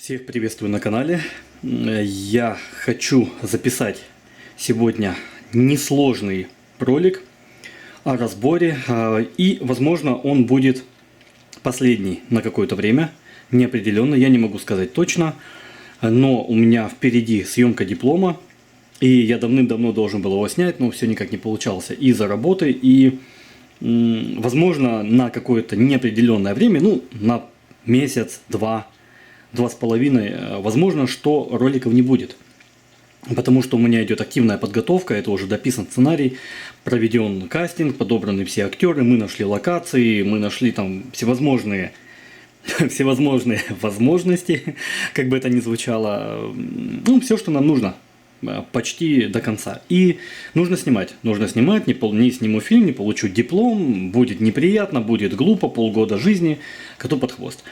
Всех приветствую на канале. Я хочу записать сегодня несложный ролик о разборе. И, возможно, он будет последний на какое-то время. Неопределенно, я не могу сказать точно. Но у меня впереди съемка диплома. И я давным-давно должен был его снять, но все никак не получался из-за работы. И, возможно, на какое-то неопределенное время, ну, на месяц, два с половиной, возможно, что роликов не будет. Потому что у меня идет активная подготовка, это уже дописан сценарий, проведен кастинг, подобраны все актеры, мы нашли локации, мы нашли там всевозможные возможности, как бы это ни звучало, ну, все, что нам нужно, почти до конца. И нужно снимать, не сниму фильм, не получу диплом, будет неприятно, будет глупо, полгода жизни, коту под хвост.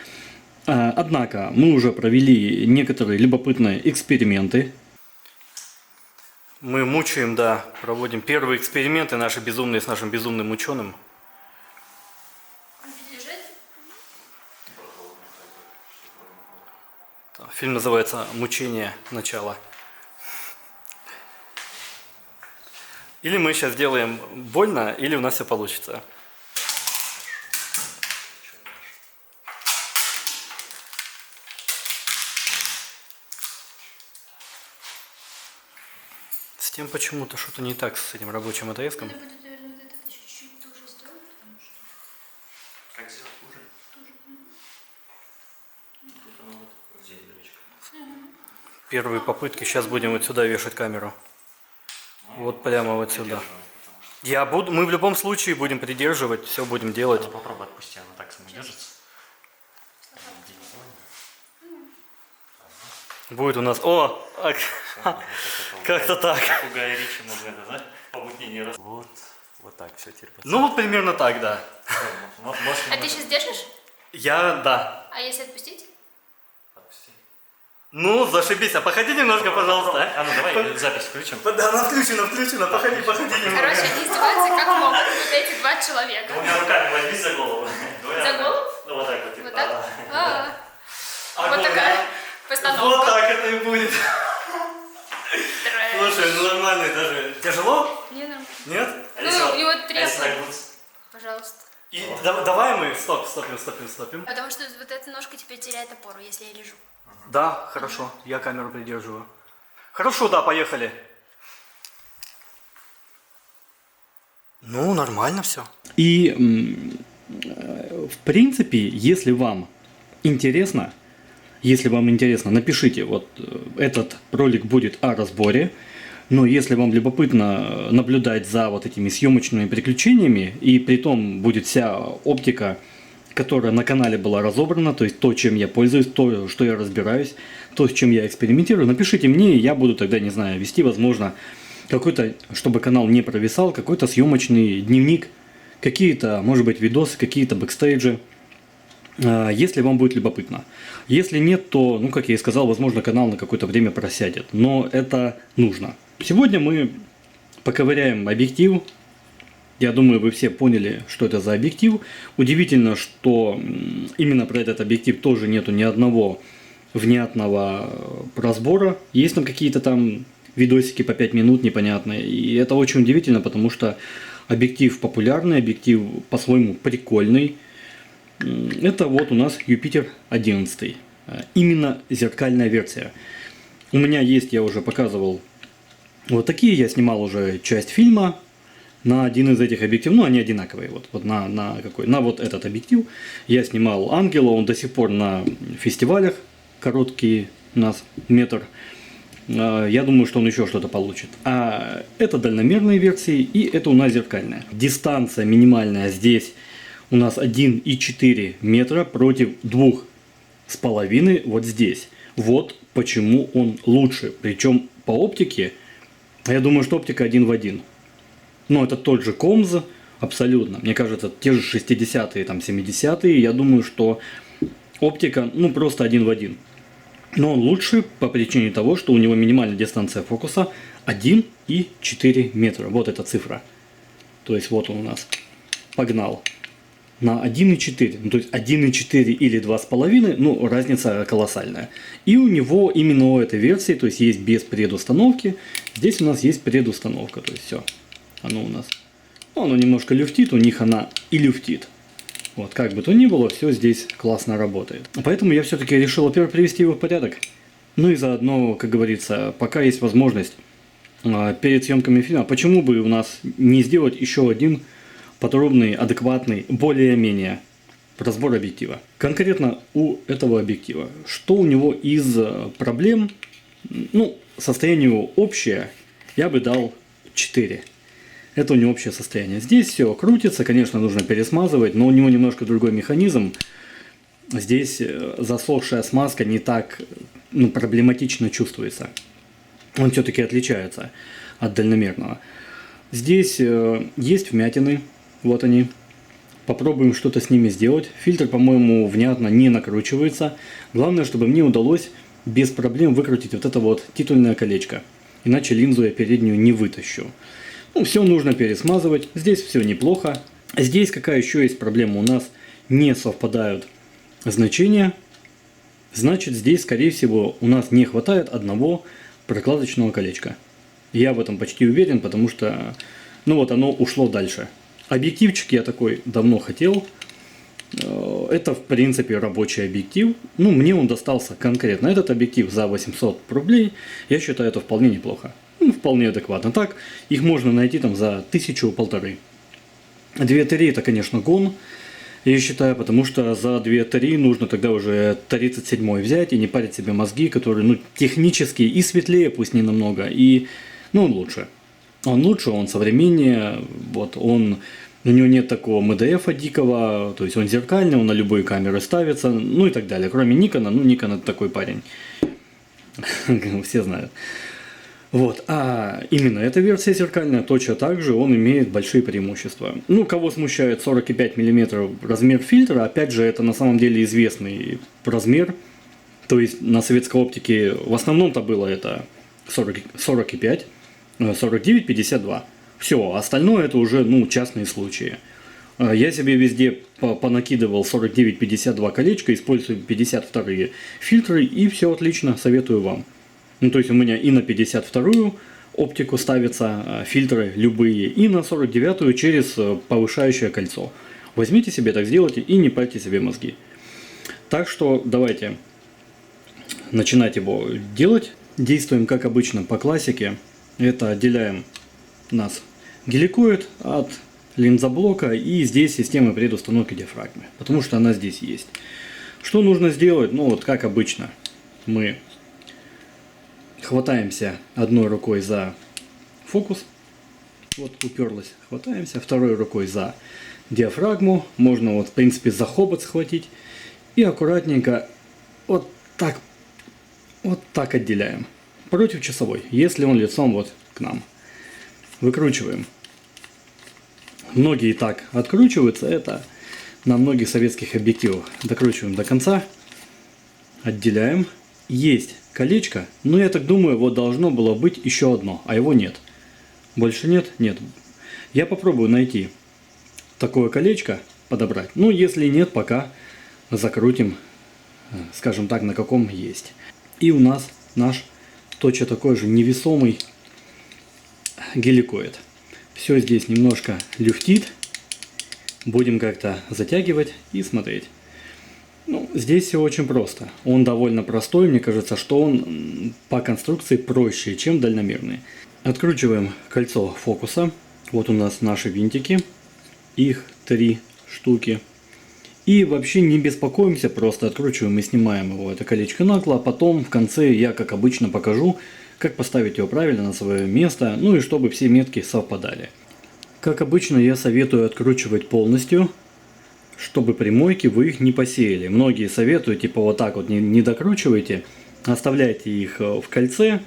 Однако мы уже провели некоторые любопытные эксперименты. Мы мучаем, да, проводим первые эксперименты наши безумные с нашим безумным ученым. Фильм называется «Мучение. Начало». Или мы сейчас сделаем больно, или у нас все получится. С тем почему-то что-то не так с этим рабочим отрезком. Надо будет, наверное, вот это чуть-чуть тоже сделать, потому что... Как сделать хуже? Тут оно вот здесь дырочка. Первые попытки. Сейчас будем вот сюда вешать камеру. Вот прямо вот сюда. Мы в любом случае будем придерживать, все будем делать. Попробуй отпусти, она так самодержится. Будет у нас... Как-то так. Как у Гая Ричи можно это, да? Помутнение раз. Вот так все теперь. Ну вот примерно так, да. А ты сейчас держишь? Да. А если отпустить? Отпусти. Ну, зашибись. А походи немножко, пожалуйста. А ну давай запись включим. Да, она включена. Походи немного. Короче, они издеваются, как могут вот эти два человека. Двумя руками возьми за голову. За голову? Ну вот так вот. Типа. Вот так? Огонь, Вот такая да? постановка. Вот так это и будет. Трэш. Слушай, ну нормально даже. Тяжело? Не, нормально. Нет? Ну, у него А если так трепет. будет? Пожалуйста. И давай мы стопим. Потому что вот эта ножка теперь теряет опору, если я лежу. Да, хорошо. Я камеру придерживаю. Хорошо, да, поехали. Ну, нормально все. И, в принципе, если вам интересно, напишите, вот этот ролик будет о разборе. Но если вам любопытно наблюдать за вот этими съемочными приключениями, и при том будет вся оптика, которая на канале была разобрана, то есть то, чем я пользуюсь, то, что я разбираюсь, то, с чем я экспериментирую, напишите мне, и я буду тогда, не знаю, вести, возможно, какой-то, чтобы канал не провисал, какой-то съемочный дневник, какие-то, может быть, видосы, какие-то бэкстейджи, если вам будет любопытно. Если нет, то, ну, как я и сказал, возможно, канал на какое-то время просядет, но это нужно. Сегодня мы поковыряем объектив. Я думаю, вы все поняли, что это за объектив. Удивительно, что именно про этот объектив тоже нету ни одного внятного разбора. Есть там какие-то там видосики по 5 минут непонятные. И это очень удивительно, потому что объектив популярный, объектив по-своему прикольный. Это вот у нас Юпитер 11. Именно зеркальная версия. У меня есть, я уже показывал, вот такие. Я снимал уже часть фильма на один из этих объективов. Ну, они одинаковые. Вот на вот этот объектив я снимал Ангела. Он до сих пор на фестивалях. Короткий у нас метр. Я думаю, что он еще что-то получит. А это дальномерные версии, и это у нас зеркальная. Дистанция минимальная здесь у нас 1,4 метра против 2,5 вот здесь. Вот почему он лучше. Причем по оптике, я думаю, что оптика один в один. Но это тот же Комз, абсолютно. Мне кажется, те же 60-е, там 70-е. Я думаю, что оптика, ну, просто один в один. Но он лучше по причине того, что у него минимальная дистанция фокуса 1,4 метра. Вот эта цифра. То есть вот он у нас. Погнал. на 1,4. Ну, то есть 1,4 или 2,5, ну, разница колоссальная. И у него именно у этой версии, то есть есть без предустановки, здесь у нас есть предустановка, то есть все. Оно у нас, ну, оно немножко люфтит, у них она и люфтит. Вот, как бы то ни было, все здесь классно работает. Поэтому я все-таки решил, во-первых, привести его в порядок. Ну и заодно, как говорится, пока есть возможность перед съемками фильма, почему бы у нас не сделать еще один подробный, адекватный, более-менее разбор объектива. Конкретно у этого объектива. Что у него из проблем? Ну, состоянию общее я бы дал 4. Это у него общее состояние. Здесь все крутится, конечно, нужно пересмазывать, но у него немножко другой механизм. Здесь засохшая смазка не так проблематично чувствуется. Он все-таки отличается от дальномерного. Здесь есть вмятины, вот они. Попробуем что-то с ними сделать. Фильтр, по-моему, внятно не накручивается. Главное, чтобы мне удалось без проблем выкрутить вот это вот титульное колечко. Иначе линзу я переднюю не вытащу. Ну, все нужно пересмазывать. Здесь все неплохо. Здесь какая еще есть проблема? У нас не совпадают значения. Значит, здесь, скорее всего, у нас не хватает одного прокладочного колечка. Я в этом почти уверен, потому что, ну вот, оно ушло дальше. Объективчик я такой давно хотел. Это, в принципе, рабочий объектив. Ну, мне он достался конкретно. Этот объектив за 800 рублей. Я считаю, это вполне неплохо. Ну, вполне адекватно. Так, их можно найти там за 1000-1500. 2-3 это, конечно, гон. Я считаю, потому что за 2-3 нужно тогда уже 37-й взять и не парить себе мозги, которые, ну, технически и светлее, пусть не намного, и, ну, он лучше. Он лучше, он современнее, вот, он, у него нет такого МДФа дикого, то есть он зеркальный, он на любые камеры ставится, ну и так далее. Кроме Никона, ну, Никон это такой парень, все знают. Вот, а именно эта версия зеркальная, точно так же он имеет большие преимущества. Ну, кого смущает 45 мм размер фильтра, опять же, это на самом деле известный размер. То есть на советской оптике в основном-то было это 45, 49, 52. Все, остальное это уже, ну, частные случаи. Я себе везде понакидывал 49-52 колечка, использую 52 фильтры, и все отлично, советую вам. Ну, то есть у меня и на 52-ю оптику ставятся фильтры любые, и на 49-ю через повышающее кольцо. Возьмите себе, так сделайте, и не парьте себе мозги. Так что давайте начинать его делать. Действуем как обычно по классике. Это отделяем нас геликоид от линзоблока, и здесь система предустановки диафрагмы, потому что она здесь есть. Что нужно сделать? Ну вот как обычно мы хватаемся одной рукой за фокус, вот уперлась, хватаемся, второй рукой за диафрагму, можно вот в принципе за хобот схватить и аккуратненько вот так отделяем против часовой, если он лицом вот к нам. Выкручиваем. Многие так откручиваются, это на многих советских объективах. Докручиваем до конца, отделяем. Есть колечко, но я так думаю, вот должно было быть еще одно, а его нет. Больше нет? Нет. Я попробую найти такое колечко, подобрать. Ну, если нет, пока закрутим, скажем так, на каком есть. И у нас наш точно такой же невесомый геликоид. Все здесь немножко люфтит. Будем как-то затягивать и смотреть. Ну, здесь все очень просто. Он довольно простой. Мне кажется, что он по конструкции проще, чем дальномерный. Откручиваем кольцо фокуса. Вот у нас наши винтики. Их 3 штуки. И вообще не беспокоимся, просто откручиваем и снимаем его. Это колечко нагло. А потом в конце я, как обычно, покажу, как поставить его правильно на свое место. Ну и чтобы все метки совпадали. Как обычно, я советую откручивать полностью, чтобы при мойке вы их не посеяли. Многие советуют, типа вот так вот не докручивайте, оставляйте их в кольце,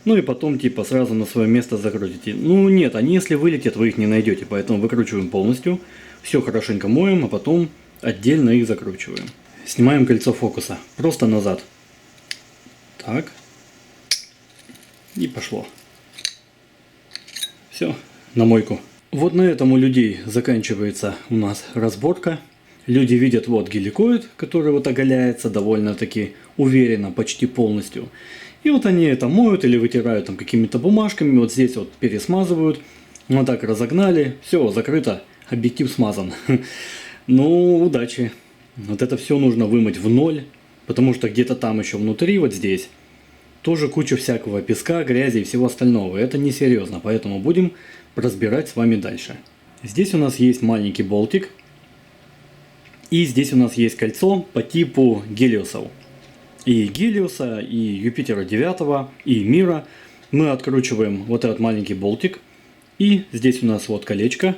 ну и потом типа сразу на свое место закрутите. Ну нет, они если вылетят, вы их не найдете, поэтому выкручиваем полностью, все хорошенько моем, а потом отдельно их закручиваем. Снимаем кольцо фокуса, просто назад. Так. И пошло. Все, на мойку. Вот на этом у людей заканчивается у нас разборка. Люди видят вот геликоид, который вот оголяется довольно-таки уверенно, почти полностью. И вот они это моют или вытирают там какими-то бумажками, вот здесь вот пересмазывают. Вот так разогнали, все, закрыто, объектив смазан. Ну, удачи. Вот это все нужно вымыть в ноль, потому что где-то там еще внутри, вот здесь, тоже куча всякого песка, грязи и всего остального. Это несерьезно, поэтому будем разбирать с вами дальше. Здесь у нас есть маленький болтик. И здесь у нас есть кольцо по типу Гелиосов. И Гелиоса, и Юпитера 9, и Мира. Мы откручиваем вот этот маленький болтик. И здесь у нас вот колечко.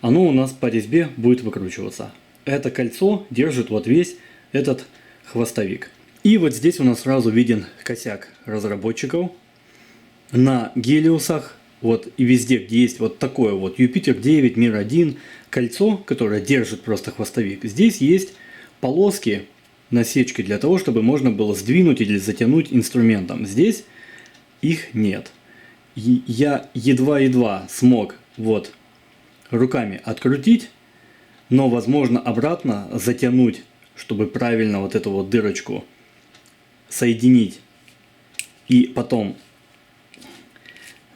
Оно у нас по резьбе будет выкручиваться. Это кольцо держит вот весь этот хвостовик. И вот здесь у нас сразу виден косяк разработчиков. На Гелиосах вот и везде, где есть вот такое вот Юпитер 9, Мир 1, кольцо, которое держит просто хвостовик. Здесь есть полоски, насечки для того, чтобы можно было сдвинуть или затянуть инструментом. Здесь их нет. И я едва-едва смог вот руками открутить, но возможно обратно затянуть, чтобы правильно вот эту вот дырочку соединить и потом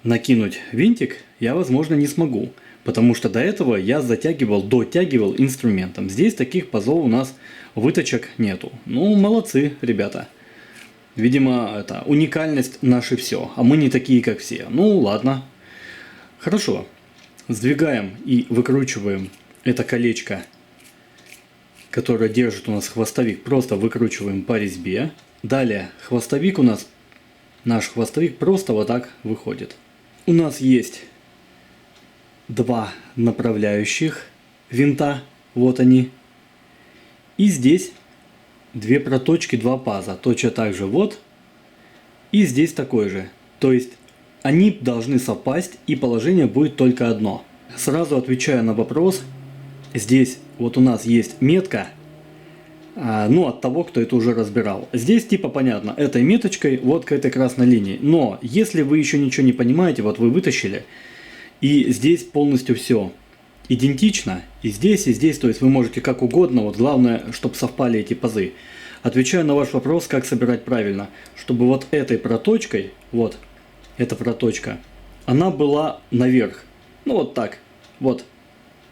накинуть винтик, я возможно не смогу. Потому что до этого я дотягивал инструментом. Здесь таких пазов у нас выточек нету. Ну, молодцы, ребята. Видимо, это уникальность наше все. А мы не такие, как все. Ну, ладно. Хорошо. Сдвигаем и выкручиваем это колечко, которое держит у нас хвостовик. Просто выкручиваем по резьбе. Далее хвостовик у нас, наш хвостовик просто вот так выходит. У нас есть два направляющих винта, вот они. И здесь две проточки, два паза, точно так же вот. И здесь такой же. То есть они должны совпасть, и положение будет только одно. Сразу отвечаю на вопрос. Здесь вот у нас есть метка, ну, от того, кто это уже разбирал. Здесь типа понятно, этой меточкой вот к этой красной линии. Но если вы еще ничего не понимаете, вот вы вытащили, и здесь полностью все идентично, и здесь, то есть вы можете как угодно, вот главное, чтобы совпали эти пазы. Отвечаю на ваш вопрос, как собирать правильно, чтобы вот этой проточкой, вот, эта проточка, она была наверх, ну вот так, вот.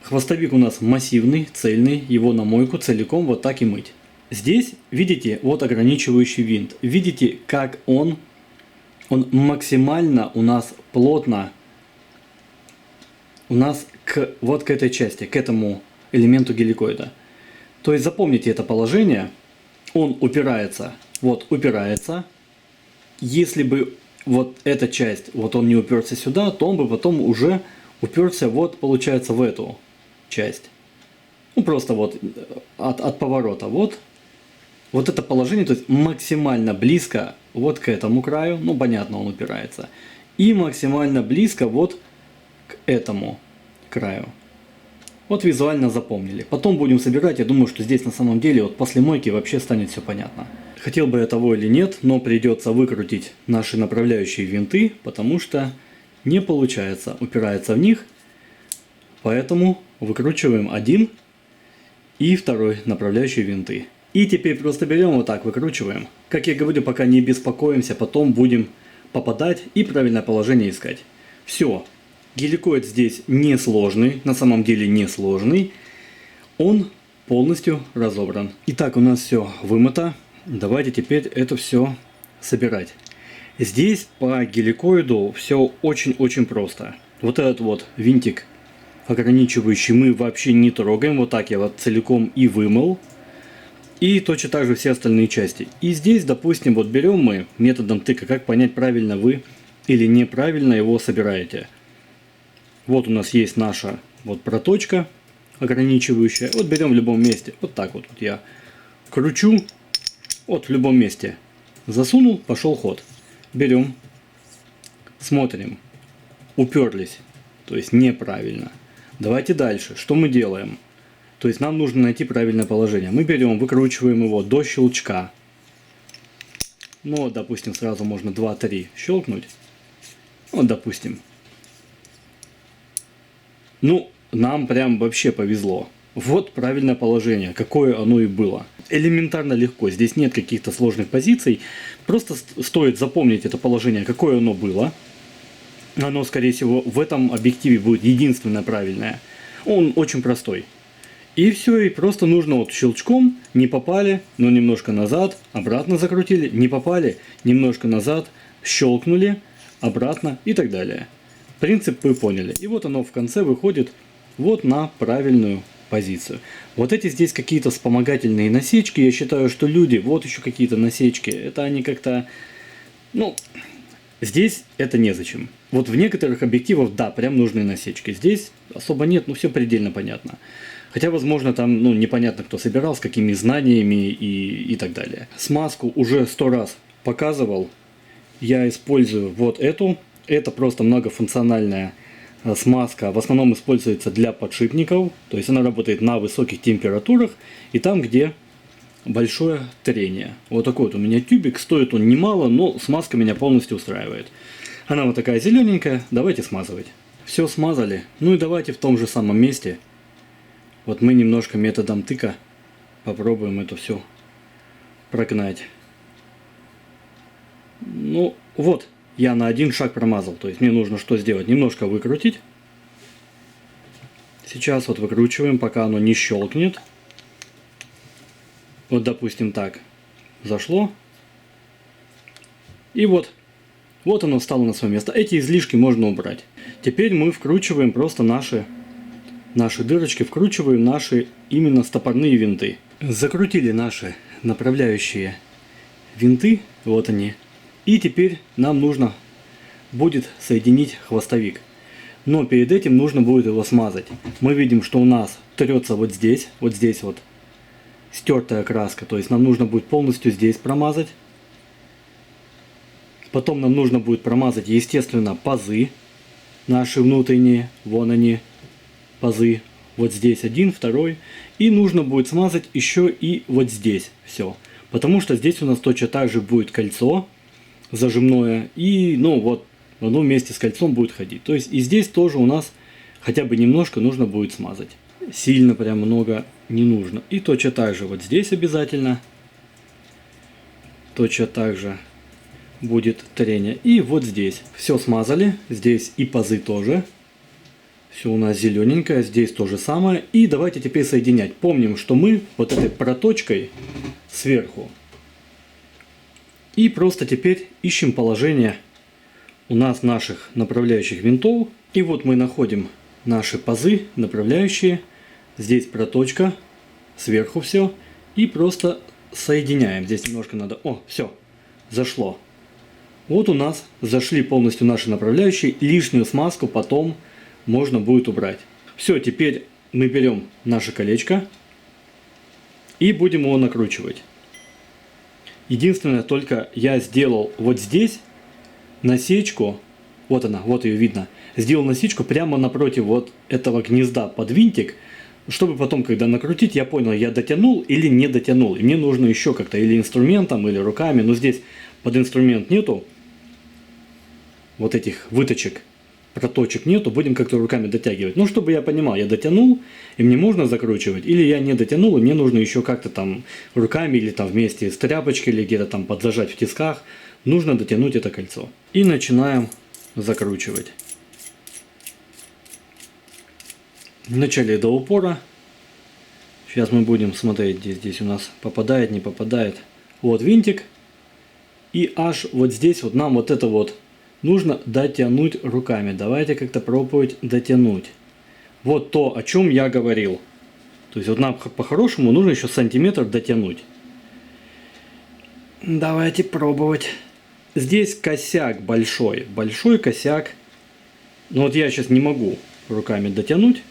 Хвостовик у нас массивный, цельный, его на мойку целиком вот так и мыть. Здесь, видите, вот ограничивающий винт. Видите, как он максимально у нас плотно, у нас вот к этой части, к этому элементу геликоида. То есть запомните это положение, он упирается, вот упирается. Если бы вот эта часть, вот он не уперся сюда, то он бы потом уже уперся вот, получается, в эту часть. Ну, просто вот от поворота. Вот это положение, то есть максимально близко вот к этому краю. Ну, понятно, он упирается. И максимально близко вот к этому краю. Вот визуально запомнили. Потом будем собирать. Я думаю, что здесь на самом деле вот после мойки вообще станет все понятно. Хотел бы я того или нет, но придется выкрутить наши направляющие винты, потому что не получается, упирается в них. Поэтому выкручиваем один и второй направляющие винты. И теперь просто берем вот так, выкручиваем. Как я говорю, пока не беспокоимся, потом будем попадать и правильное положение искать. Все. Геликоид здесь не сложный, на самом деле не сложный. Он полностью разобран. Итак, у нас все вымыто. Давайте теперь это все собирать. Здесь по геликоиду все очень-очень просто. Вот этот вот винтик ограничивающий мы вообще не трогаем. Вот так я вот целиком и вымыл. И точно так же все остальные части. И здесь, допустим, вот берем мы методом тыка, как понять, правильно вы или неправильно его собираете. Вот у нас есть наша вот проточка ограничивающая. Вот берем в любом месте. Вот так вот я кручу. Вот в любом месте. Засунул, пошел ход. Берем. Смотрим. Уперлись. То есть неправильно. Давайте дальше. Что мы делаем? То есть нам нужно найти правильное положение. Мы берем, выкручиваем его до щелчка. Ну, вот, допустим, сразу можно 2-3 щелкнуть. Вот, допустим. Ну, нам прям вообще повезло. Вот правильное положение, какое оно и было. Элементарно легко, здесь нет каких-то сложных позиций. Просто стоит запомнить это положение, какое оно было. Оно, скорее всего, в этом объективе будет единственное правильное. Он очень простой. И все, и просто нужно вот щелчком, не попали, но немножко назад, обратно закрутили, не попали, немножко назад, щелкнули, обратно и так далее. Принцип вы поняли. И вот оно в конце выходит вот на правильную позицию. Вот эти здесь какие-то вспомогательные насечки. Я считаю, что люди, вот еще какие-то насечки, это они как-то, ну, здесь это незачем. Вот в некоторых объективах, да, прям нужны насечки. Здесь особо нет, но все предельно понятно. Хотя, возможно, там, ну, непонятно, кто собирал, с какими знаниями и так далее. Смазку уже 100 раз показывал. Я использую вот эту. Это просто многофункциональная смазка. В основном используется для подшипников. То есть она работает на высоких температурах. И там, где большое трение. Вот такой вот у меня тюбик. Стоит он немало, но смазка меня полностью устраивает. Она вот такая зелененькая. Давайте смазывать. Все смазали. Ну и давайте в том же самом месте. Вот мы немножко методом тыка попробуем это все прогнать. Ну вот, я на один шаг промазал. То есть мне нужно что сделать? Немножко выкрутить. Сейчас вот выкручиваем, пока оно не щелкнет. Вот, допустим, так. Зашло. И вот. Вот оно встало на свое место. Эти излишки можно убрать. Теперь мы вкручиваем просто наши дырочки, вкручиваем наши именно стопорные винты. Закрутили наши направляющие винты. Вот они. И теперь нам нужно будет соединить хвостовик. Но перед этим нужно будет его смазать. Мы видим, что у нас трется вот здесь вот стертая краска. То есть нам нужно будет полностью здесь промазать. Потом нам нужно будет промазать, естественно, пазы наши внутренние. Вон они, пазы. Вот здесь один, второй. И нужно будет смазать еще и вот здесь все. Потому что здесь у нас точно так же будет кольцо зажимное. И ну вот оно вместе с кольцом будет ходить. То есть и здесь тоже у нас хотя бы немножко нужно будет смазать. Сильно прям много не нужно. И точно так же вот здесь обязательно. Точно так же будет трение. И вот здесь. Все смазали. Здесь и пазы тоже. Все у нас зелененькое. Здесь то же самое. И давайте теперь соединять. Помним, что мы вот этой проточкой сверху. И просто теперь ищем положение у нас наших направляющих винтов. И вот мы находим наши пазы направляющие. Здесь проточка. Сверху все. И просто соединяем. Здесь немножко надо... О, все. Зашло. Вот у нас зашли полностью наши направляющие. Лишнюю смазку потом можно будет убрать. Все, теперь мы берем наше колечко и будем его накручивать. Единственное, только я сделал вот здесь насечку. Вот она, вот ее видно. Сделал насечку прямо напротив вот этого гнезда под винтик. Чтобы потом, когда накрутить, я понял, я дотянул или не дотянул. И мне нужно еще как-то или инструментом, или руками. Но здесь под инструмент нету вот этих выточек, проточек нету. Будем как-то руками дотягивать. Ну, чтобы я понимал, я дотянул, и мне можно закручивать. Или я не дотянул, и мне нужно еще как-то там руками, или там вместе с тряпочкой, или где-то там подзажать в тисках. Нужно дотянуть это кольцо. И начинаем закручивать. Вначале до упора. Сейчас мы будем смотреть, где здесь у нас попадает, не попадает. Вот винтик. И аж вот здесь вот нам вот это вот нужно дотянуть руками. Давайте как-то пробовать дотянуть. Вот то, о чем я говорил. То есть вот нам по-хорошему нужно еще сантиметр дотянуть. Давайте пробовать. Здесь косяк большой. Большой косяк. Но вот я сейчас не могу руками дотянуть.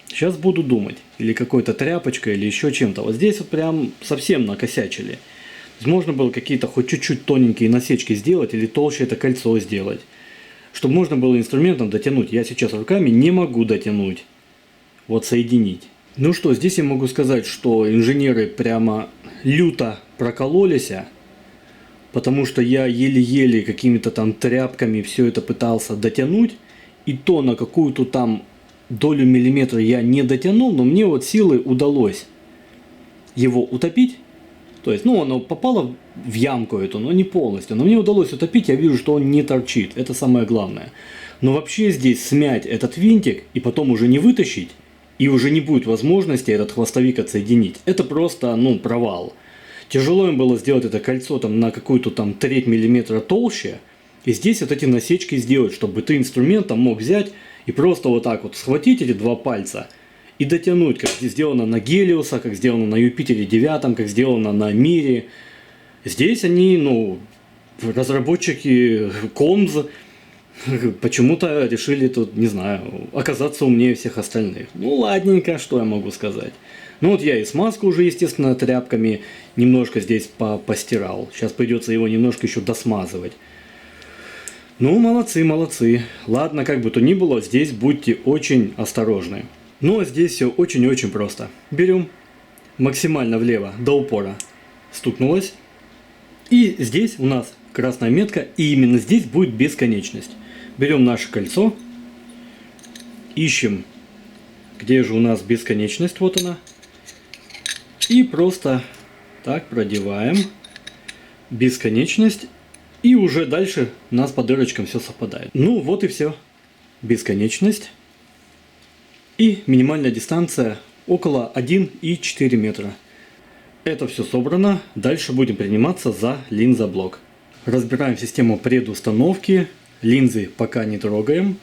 Сейчас буду думать. Или какой-то тряпочкой, или еще чем-то. Вот здесь вот прям совсем накосячили. Можно было какие-то хоть чуть-чуть тоненькие насечки сделать, или толще это кольцо сделать. Чтобы можно было инструментом дотянуть. Я сейчас руками не могу дотянуть. Вот соединить. Ну что, здесь я могу сказать, что инженеры прямо люто прокололись. Потому что я еле-еле какими-то там тряпками все это пытался дотянуть. И то на какую-то там долю миллиметра я не дотянул, но мне вот силой удалось его утопить. То есть, ну, оно попало в ямку эту, но не полностью. Но мне удалось утопить, я вижу, что он не торчит. Это самое главное. Но вообще здесь смять этот винтик и потом уже не вытащить, и уже не будет возможности этот хвостовик отсоединить. Это просто, ну, провал. Тяжело им было сделать это кольцо там на какую-то там треть миллиметра толще. И здесь вот эти насечки сделать, чтобы ты инструментом мог взять и просто вот так вот схватить эти два пальца и дотянуть, как сделано на Гелиоса, как сделано на Юпитере 9, как сделано на Мире. Здесь они, ну, разработчики Комз почему-то решили тут, не знаю, оказаться умнее всех остальных. Ну, ладненько, что я могу сказать. Ну, вот я и смазку уже, естественно, тряпками немножко здесь постирал. Сейчас придется его немножко еще досмазывать. Ну, молодцы, молодцы. Ладно, как бы то ни было, здесь будьте очень осторожны. Но здесь все очень и очень просто. Берем максимально влево до упора. Стукнулось. И здесь у нас красная метка, и именно здесь будет бесконечность. Берем наше кольцо, ищем, где же у нас бесконечность, вот она. И просто так продеваем бесконечность, и уже дальше у нас по дырочкам все совпадает. Ну вот и все. Бесконечность. И минимальная дистанция около 1,4 метра. Это все собрано. Дальше будем приниматься за линзоблок. Разбираем систему предустановки. Линзы пока не трогаем.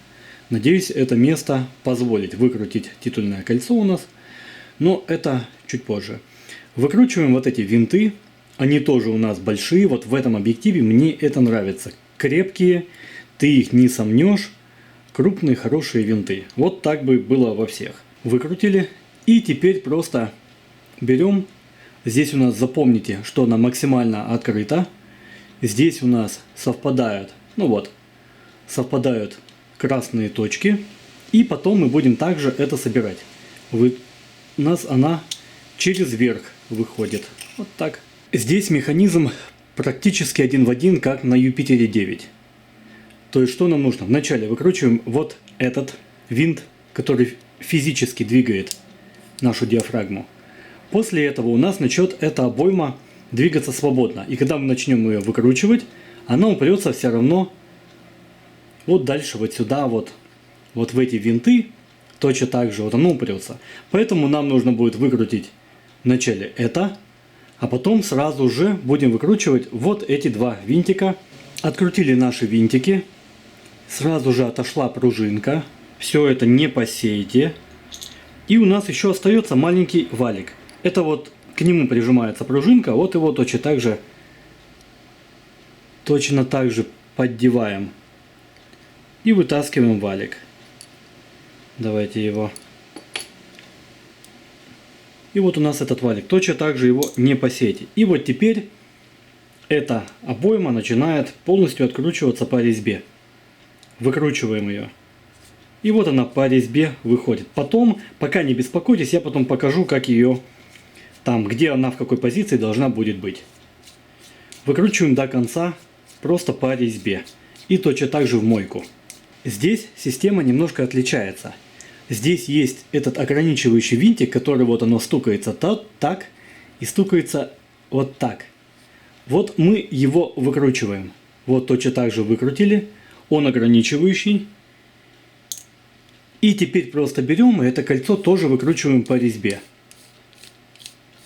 Надеюсь, это место позволит выкрутить титульное кольцо у нас. Но это чуть позже. Выкручиваем вот эти винты. Они тоже у нас большие. Вот в этом объективе мне это нравится. Крепкие. Ты их не сомнешь. Крупные, хорошие винты. Вот так бы было во всех. Выкрутили. И теперь просто берем. Здесь у нас, запомните, что она максимально открыта. Здесь у нас совпадают, ну вот, совпадают красные точки. И потом мы будем также это собирать. У нас она через верх выходит. Вот так. Здесь механизм практически один в один, как на Юпитере 9. То есть, что нам нужно? Вначале выкручиваем вот этот винт, который физически двигает нашу диафрагму. После этого у нас начнет эта обойма двигаться свободно. И когда мы начнем ее выкручивать, она упрется все равно вот дальше, вот сюда, вот в эти винты. Точно так же вот оно упрется. Поэтому нам нужно будет выкрутить вначале это, а потом сразу же будем выкручивать вот эти два винтика. Открутили наши винтики. Сразу же отошла пружинка. Все это не по сейте. И у нас еще остается маленький валик. Это вот к нему прижимается пружинка. Вот его точно так же поддеваем. И вытаскиваем валик. Давайте его. И вот у нас этот валик. Точно так же его не по сети. И вот теперь эта обойма начинает полностью откручиваться по резьбе. Выкручиваем ее. И вот она по резьбе выходит. Потом, пока не беспокойтесь, я потом покажу, как ее там, где она в какой позиции должна будет быть. Выкручиваем до конца просто по резьбе. И точно так же в мойку. Здесь система немножко отличается. Здесь есть этот ограничивающий винтик, который вот оно стукается так и стукается вот так. Вот мы его выкручиваем. Вот точно так же выкрутили. Он ограничивающий. И теперь просто берем и это кольцо тоже выкручиваем по резьбе.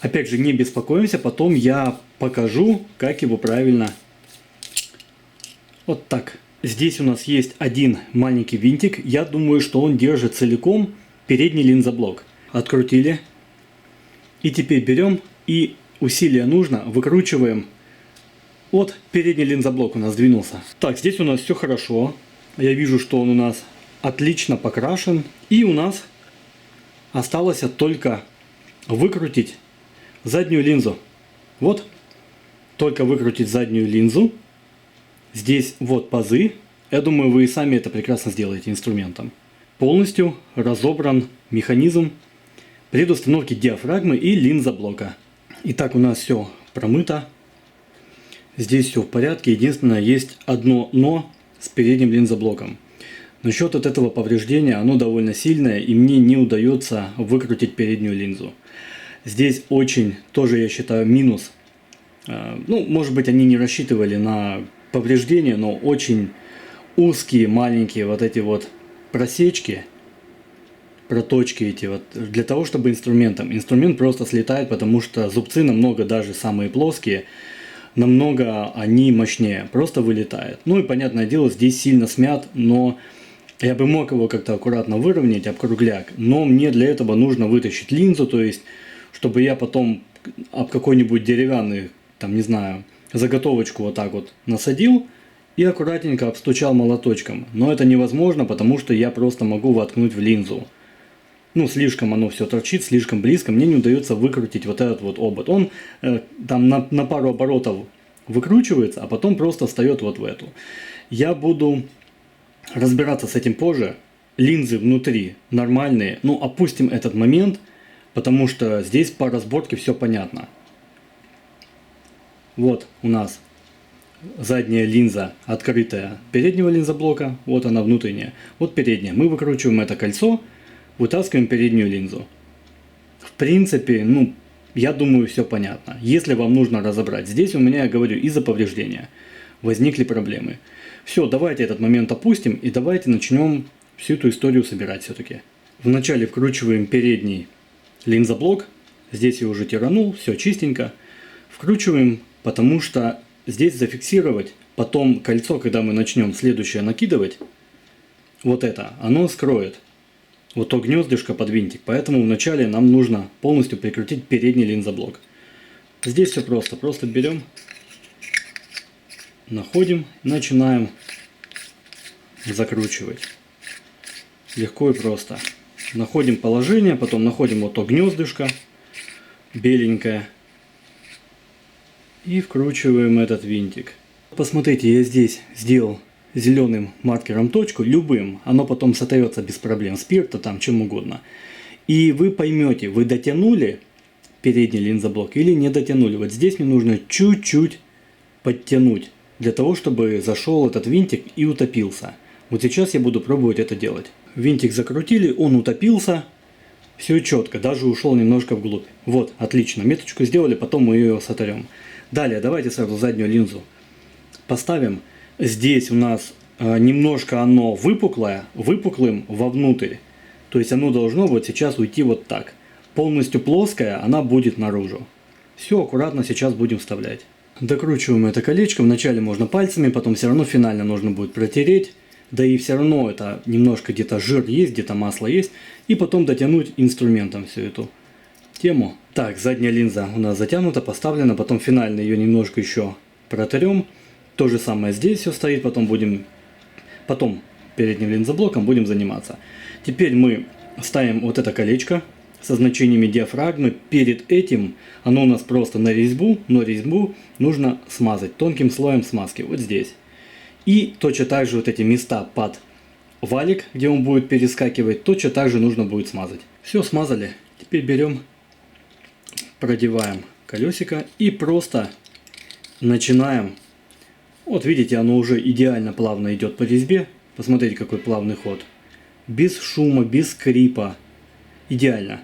Опять же, не беспокоимся, потом я покажу, как его правильно. Вот так. Здесь у нас есть один маленький винтик. Я думаю, что он держит целиком передний линзоблок. Открутили. И теперь берем и усилие нужно, выкручиваем. Вот передний линзоблок у нас двинулся. Так, здесь у нас все хорошо. Я вижу, что он у нас отлично покрашен. И у нас осталось только выкрутить заднюю линзу. Вот. Только выкрутить заднюю линзу. Здесь вот пазы. Я думаю, вы и сами это прекрасно сделаете инструментом. Полностью разобран механизм предустановки диафрагмы и линзоблока. Итак, у нас все промыто. Здесь все в порядке. Единственное, есть одно но с передним линзоблоком. Насчет от этого повреждения, оно довольно сильное, и мне не удается выкрутить переднюю линзу. Здесь очень, тоже я считаю, минус. Ну, может быть, они не рассчитывали на повреждения, но очень узкие, маленькие вот эти вот просечки, проточки эти вот, для того, чтобы инструмент просто слетает, потому что зубцы намного, даже самые плоские, намного они мощнее, просто вылетает. Ну и понятное дело, здесь сильно смят, но я бы мог его как-то аккуратно выровнять об кругляк, но мне для этого нужно вытащить линзу, то есть, чтобы я потом об какой-нибудь деревянный, там, не знаю, заготовочку вот так вот насадил и аккуратненько обстучал молоточком. Но это невозможно, потому что я просто могу воткнуть в линзу. Ну, слишком оно все торчит, слишком близко, мне не удается выкрутить вот этот вот обод. Он там на пару оборотов выкручивается, а потом просто встает вот в эту. Я буду разбираться с этим позже. Линзы внутри нормальные, ну, опустим этот момент, потому что здесь по разборке все понятно. Вот у нас задняя линза открытая переднего линзоблока, вот она внутренняя, вот передняя. Мы выкручиваем это кольцо, вытаскиваем переднюю линзу. В принципе, ну, я думаю, все понятно. Если вам нужно разобрать, здесь у меня, я говорю, из-за повреждения возникли проблемы. Все, давайте этот момент опустим и давайте начнем всю эту историю собирать все-таки. Вначале вкручиваем передний линзоблок. Здесь я уже тиранул, все чистенько. Вкручиваем, потому что здесь зафиксировать потом кольцо, когда мы начнем следующее накидывать, вот это, оно скроет вот то гнездышко под винтик. Поэтому вначале нам нужно полностью прикрутить передний линзоблок. Здесь все просто. Просто берем, находим, начинаем закручивать. Легко и просто. Находим положение, потом находим вот то гнездышко беленькое и вкручиваем этот винтик. Посмотрите, я здесь сделал зеленым маркером точку, любым, оно потом сотрется без проблем, спирта там, чем угодно. И вы поймете, вы дотянули передний линзоблок или не дотянули. Вот здесь мне нужно чуть-чуть подтянуть, для того, чтобы зашел этот винтик и утопился. Вот сейчас я буду пробовать это делать. Винтик закрутили, он утопился, все четко, даже ушел немножко вглубь. Вот, отлично, меточку сделали, потом мы ее сотрем. Далее, давайте сразу заднюю линзу поставим. Здесь у нас немножко оно выпуклое, выпуклым вовнутрь. То есть оно должно вот сейчас уйти вот так. Полностью плоская она будет наружу. Все аккуратно сейчас будем вставлять. Докручиваем это колечко. Вначале можно пальцами, потом все равно финально нужно будет протереть. Да и все равно это немножко где-то жир есть, где-то масло есть. И потом дотянуть инструментом всю эту тему. Так, задняя линза у нас затянута, поставлена. Потом финально ее немножко еще протрем. То же самое здесь все стоит, потом передним линзоблоком будем заниматься. Теперь мы ставим вот это колечко со значениями диафрагмы. Перед этим оно у нас просто на резьбу, но резьбу нужно смазать тонким слоем смазки вот здесь. И точно так же вот эти места под валик, где он будет перескакивать, точно так же нужно будет смазать. Все, смазали. Теперь берем, продеваем колесико и просто начинаем. Вот видите, оно уже идеально плавно идет по резьбе. Посмотрите, какой плавный ход. Без шума, без скрипа. Идеально.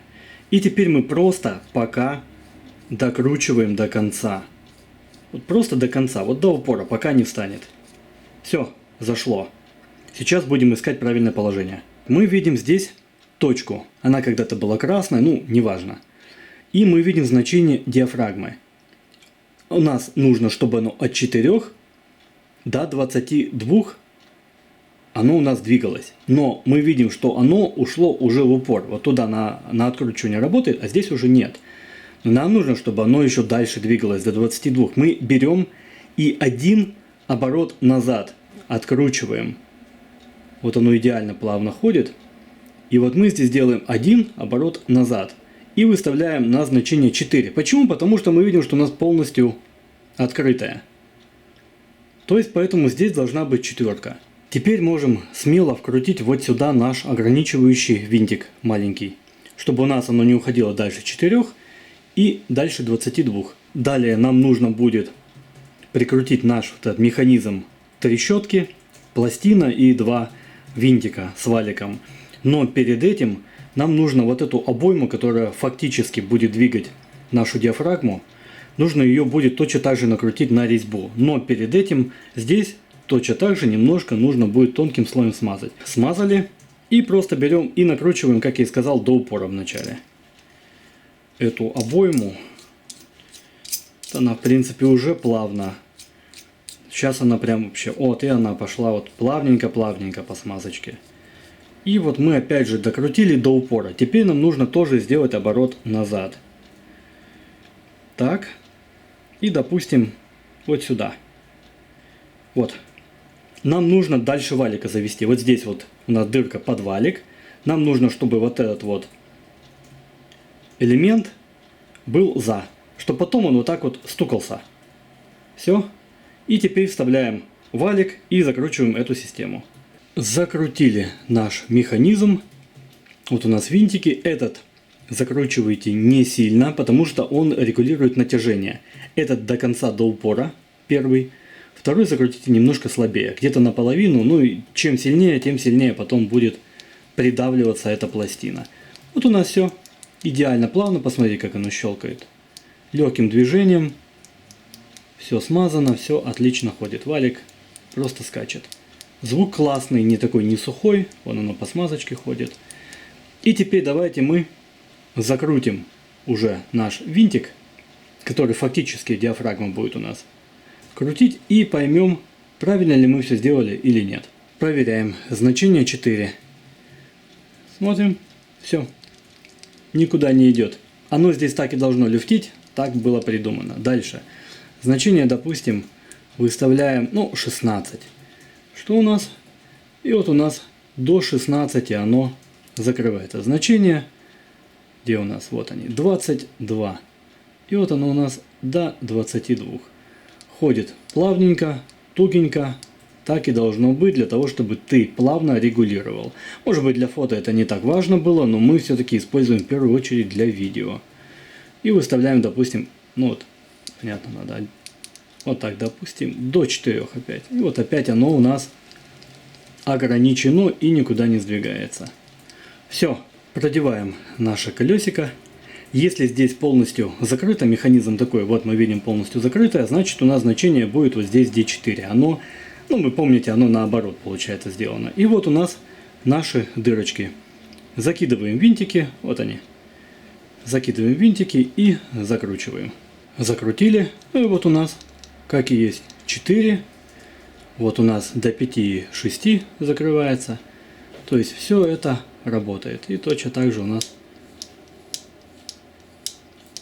И теперь мы просто пока докручиваем до конца. Вот просто до конца, вот до упора, пока не встанет. Все, зашло. Сейчас будем искать правильное положение. Мы видим здесь точку. Она когда-то была красная, ну, неважно. И мы видим значение диафрагмы. У нас нужно, чтобы оно от 4 до 22 оно у нас двигалось. Но мы видим, что оно ушло уже в упор. Вот туда на откручивание работает, а здесь уже нет. Нам нужно, чтобы оно еще дальше двигалось до 22. Мы берем и один оборот назад откручиваем. Вот оно идеально плавно ходит. И вот мы здесь делаем один оборот назад. И выставляем на значение 4. Почему? Потому что мы видим, что у нас полностью открытая. То есть поэтому здесь должна быть 4. Теперь можем смело вкрутить вот сюда наш ограничивающий винтик маленький. Чтобы у нас оно не уходило дальше 4 и дальше 22. Далее нам нужно будет прикрутить наш вот этот механизм трещотки, пластина и 2 винтика с валиком. Но перед этим нам нужно вот эту обойму, которая фактически будет двигать нашу диафрагму, нужно ее будет точно так же накрутить на резьбу. Но перед этим здесь точно так же немножко нужно будет тонким слоем смазать. Смазали и просто берем и накручиваем, как я и сказал, до упора в начале. Эту обойму, она в принципе уже плавно. Сейчас она прям вообще, вот и она пошла вот плавненько-плавненько по смазочке. И вот мы опять же докрутили до упора. Теперь нам нужно тоже сделать оборот назад. Так. И допустим вот сюда. Вот. Нам нужно дальше валика завести. Вот здесь вот у нас дырка под валик. Нам нужно, чтобы вот этот вот элемент был за. Чтобы потом он вот так вот стукался. Все. И теперь вставляем валик и закручиваем эту систему. Закрутили наш механизм. Вот у нас винтики. Этот закручивайте не сильно, потому что он регулирует натяжение. Этот до конца, до упора, первый. Второй закрутите немножко слабее, где-то наполовину. Ну и чем сильнее, тем сильнее потом будет придавливаться эта пластина. Вот у нас все идеально плавно. Посмотрите, как оно щелкает. Легким движением. Все смазано, все отлично ходит. Валик просто скачет. Звук классный, не такой не сухой. Вон оно по смазочке ходит. И теперь давайте мы закрутим уже наш винтик, который фактически диафрагма будет у нас. Крутить и поймем, правильно ли мы все сделали или нет. Проверяем. Значение 4. Смотрим. Все. Никуда не идет. Оно здесь так и должно люфтить. Так было придумано. Дальше. Значение, допустим, выставляем, 16. Что у нас? И вот у нас до 16 оно закрывается. Значение, где у нас? Вот они, 22. И вот оно у нас до 22. Ходит плавненько, тугенько. Так и должно быть, для того, чтобы ты плавно регулировал. Может быть, для фото это не так важно было, но мы все-таки используем в первую очередь для видео. И выставляем, допустим, понятно, надо вот так, допустим, до 4 опять. И вот опять оно у нас ограничено и никуда не сдвигается. Все, продеваем наше колесико. Если здесь полностью закрыто, механизм такой, вот мы видим полностью закрытое, значит у нас значение будет вот здесь D4. Оно, вы помните, оно наоборот получается сделано. И вот у нас наши дырочки. Закидываем винтики, вот они. Закидываем винтики и закручиваем. Закрутили, и вот у нас, как и есть, 4. Вот у нас до 5 и 6 закрывается. То есть все это работает. И точно так же у нас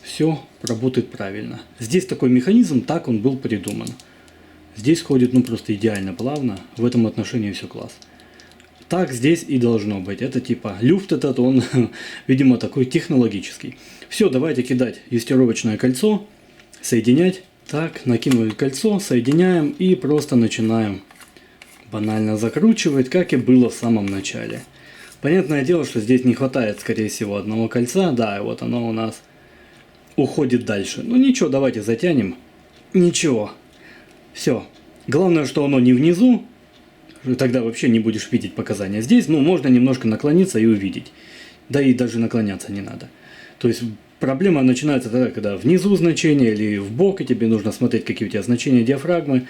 все работает правильно. Здесь такой механизм, так он был придуман. Здесь ходит просто идеально плавно. В этом отношении все класс. Так здесь и должно быть. Это типа люфт этот, он, видимо, такой технологический. Все, давайте кидать юстировочное кольцо, соединять. Так, накинули кольцо, соединяем и просто начинаем банально закручивать, как и было в самом начале. Понятное дело, что здесь не хватает, скорее всего, одного кольца. Да, и вот оно у нас уходит дальше. Ну ничего, давайте затянем. Ничего. Все. Главное, что оно не внизу. Тогда вообще не будешь видеть показания. Здесь, можно немножко наклониться и увидеть. Да и даже наклоняться не надо. То есть проблема начинается тогда, когда внизу значение или в бок, и тебе нужно смотреть, какие у тебя значения диафрагмы.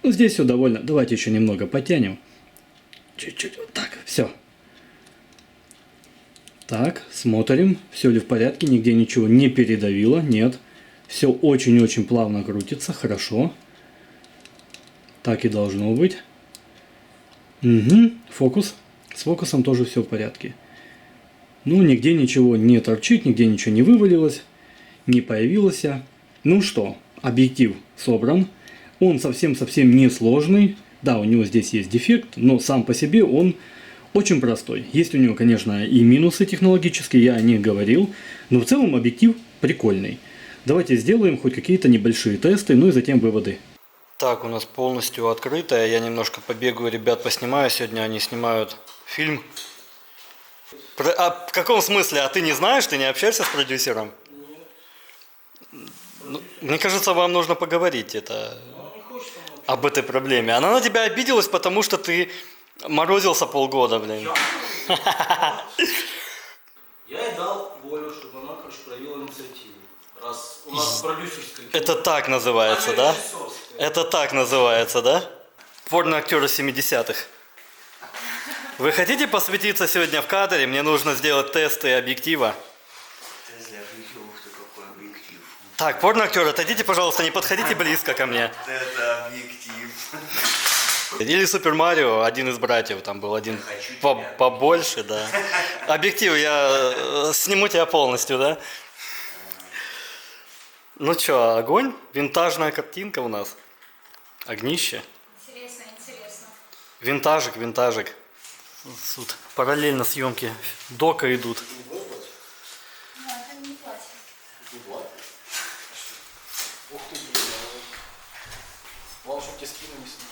Здесь все довольно. Давайте еще немного подтянем. Чуть-чуть вот так. Все. Так, смотрим, все ли в порядке, нигде ничего не передавило, нет. Все очень-очень плавно крутится, хорошо. Так и должно быть. Угу, фокус. С фокусом тоже все в порядке. Нигде ничего не торчит, нигде ничего не вывалилось, не появилось. Ну что, объектив собран. Он совсем-совсем не сложный. Да, у него здесь есть дефект, но сам по себе он очень простой. Есть у него, конечно, и минусы технологические, я о них говорил. Но в целом объектив прикольный. Давайте сделаем хоть какие-то небольшие тесты, и затем выводы. Так, у нас полностью открытая. Я немножко побегаю, ребят поснимаю. Сегодня они снимают фильм. В каком смысле? А ты не знаешь? Ты не общаешься с продюсером? Нет. Мне кажется, вам нужно поговорить об этой проблеме. Она на тебя обиделась, потому что ты Морозился полгода, блин. Я ей дал волю, чтобы она, короче, проявила инициативу. Раз у нас продюсерская... Это так называется, да? Это так называется, да? Порно-актеры 70-х. Вы хотите посвятиться сегодня в кадре? Мне нужно сделать тесты объектива. Так, порно-актер, отойдите, пожалуйста, не подходите близко ко мне. Это объектив. Или Супер Марио, один из братьев, там был один побольше, да. Объектив, я сниму тебя полностью, да? Ну чё, огонь? Винтажная картинка у нас. Огнище. Интересно, интересно. Винтажик, винтажик. Тут параллельно съемки дока идут. Ну, это не платье. Ух ты, блин. Главное, чтобы тебе скины не снимали.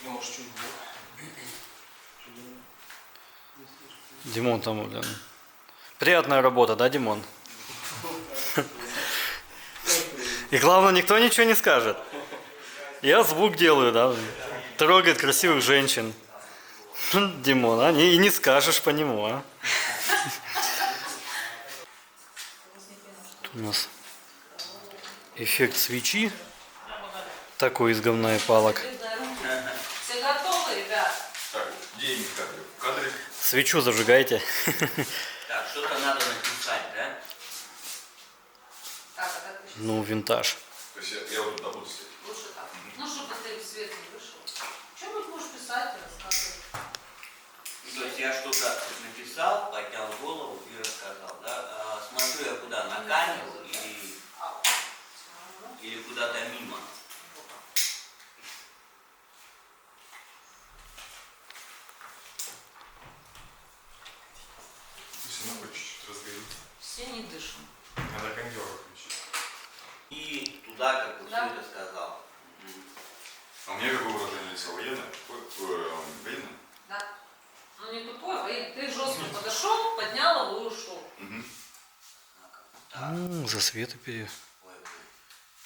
Ну, может, чуть больше. Димон там, блин. Приятная работа, да, Димон? И главное, никто ничего не скажет. Я звук делаю, да. Трогает красивых женщин. Димон, а? И не скажешь по нему, а? Тут у нас эффект свечи. Такой из говна и палок. Все готовы, ребят? Так, деньги в кадре. В кадре. Свечу зажигайте. Так, что-то надо написать, да? Так, а как вы сейчас? Ну, винтаж. То есть я вот туда буду сидеть. Лучше так. Ну, чтобы ты в свет не вышел. Что ты будешь писать и рассказывать? То есть я что-то написал, поднял голову и рассказал, да? Смотрю я куда, на камеру или куда-то мимо? Пусть она хоть чуть-чуть разгорится. Все не дышим. Надо кондер выключить. И туда, как вот Да. все это сказал. А у меня какое выражение лица? Военное? Военное? Да. Ну, не тупой, военный. Ты жестко подошел, поднял его и ушел. За света пере...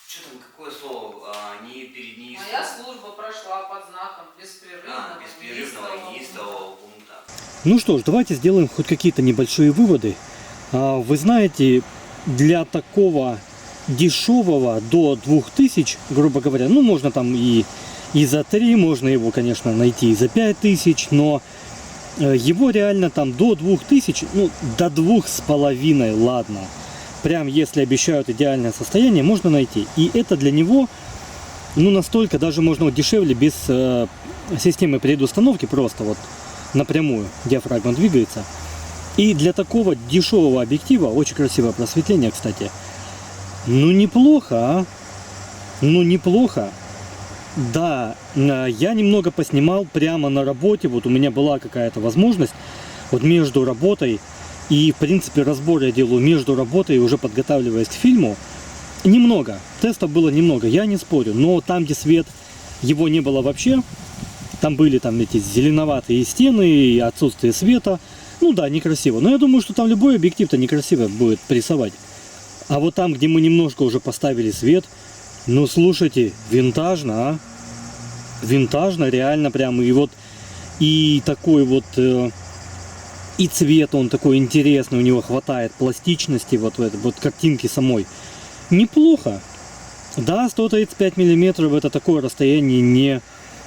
Что там, какое слово? Не перед неистовым. Моя служба прошла под знаком беспрерывного, Беспрерывного неистового пункта. Ну что ж, давайте сделаем хоть какие-то небольшие выводы. Вы знаете, для такого дешевого до 2000, грубо говоря, ну можно там и за 3, можно его, конечно, найти и за 5000, но его реально там до 2000, ну до 2,5, ладно. Прям если обещают идеальное состояние, можно найти. И это для него, ну настолько, даже можно вот дешевле, без системы предустановки, просто вот напрямую диафрагма двигается. И для такого дешевого объектива, очень красивое просветление, кстати, ну неплохо, а? Ну неплохо. Да, я немного поснимал прямо на работе, вот у меня была какая-то возможность, вот между работой и, в принципе, разбор я делаю между работой и уже подготавливаясь к фильму. Немного, тестов было немного, я не спорю, но там, где свет, его не было вообще, там были там эти зеленоватые стены и отсутствие света. Ну да, некрасиво. Но я думаю, что там любой объектив-то некрасиво будет прессовать. А вот там, где мы немножко уже поставили свет, ну слушайте, винтажно, а? Винтажно, реально прям. И вот, и такой вот, и цвет он такой интересный, у него хватает пластичности вот в этой вот картинки самой. Неплохо. Да, 135 миллиметров это такое расстояние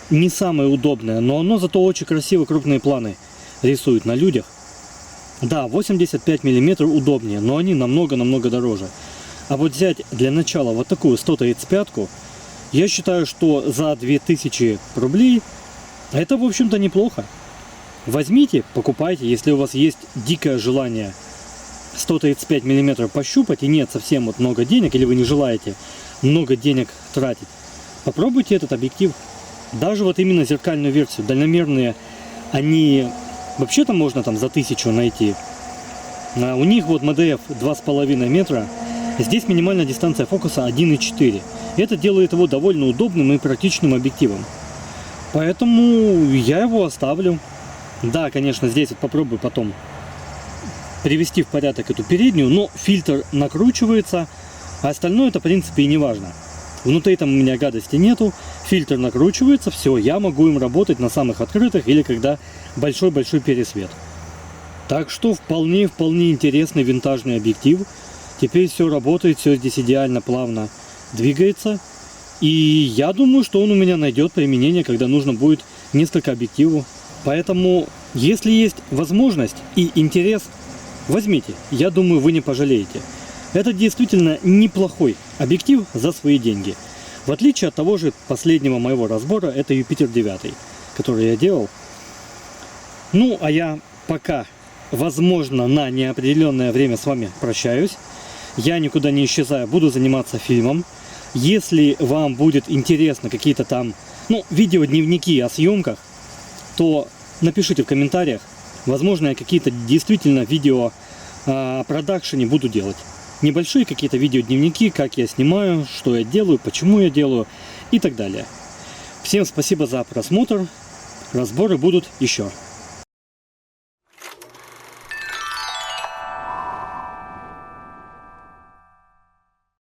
не самое удобное, но оно зато очень красиво крупные планы рисует на людях. Да, 85 миллиметров удобнее, но они намного-намного дороже. А вот взять для начала вот такую 135-ку, я считаю, что за 2000 рублей это, в общем-то, неплохо. Возьмите, покупайте, если у вас есть дикое желание 135 миллиметров пощупать и нет совсем вот много денег, или вы не желаете много денег тратить, попробуйте этот объектив. Даже вот именно зеркальную версию, дальномерные, они вообще-то можно там за 1000 найти. У них вот МДФ 2,5 метра, здесь минимальная дистанция фокуса 1,4. Это делает его довольно удобным и практичным объективом. Поэтому я его оставлю. Да, конечно, здесь вот попробую потом привести в порядок эту переднюю, но фильтр накручивается, а остальное это в принципе и не важно. Внутри там у меня гадости нету, фильтр накручивается, все, я могу им работать на самых открытых или когда большой-большой пересвет. Так что вполне интересный винтажный объектив. Теперь все работает, все здесь идеально, плавно двигается. И я думаю, что он у меня найдет применение, когда нужно будет несколько объективов. Поэтому, если есть возможность и интерес, возьмите. Я думаю, вы не пожалеете. Это действительно неплохой объектив за свои деньги. В отличие от того же последнего моего разбора, это Юпитер 9, который я делал. Ну, а я пока, возможно, на неопределенное время с вами прощаюсь. Я никуда не исчезаю, буду заниматься фильмом. Если вам будет интересно какие-то там, видеодневники о съемках, то напишите в комментариях. Возможно, я какие-то действительно видео о продакшене буду делать. Небольшие какие-то видеодневники, как я снимаю, что я делаю, почему я делаю и так далее. Всем спасибо за просмотр. Разборы будут еще.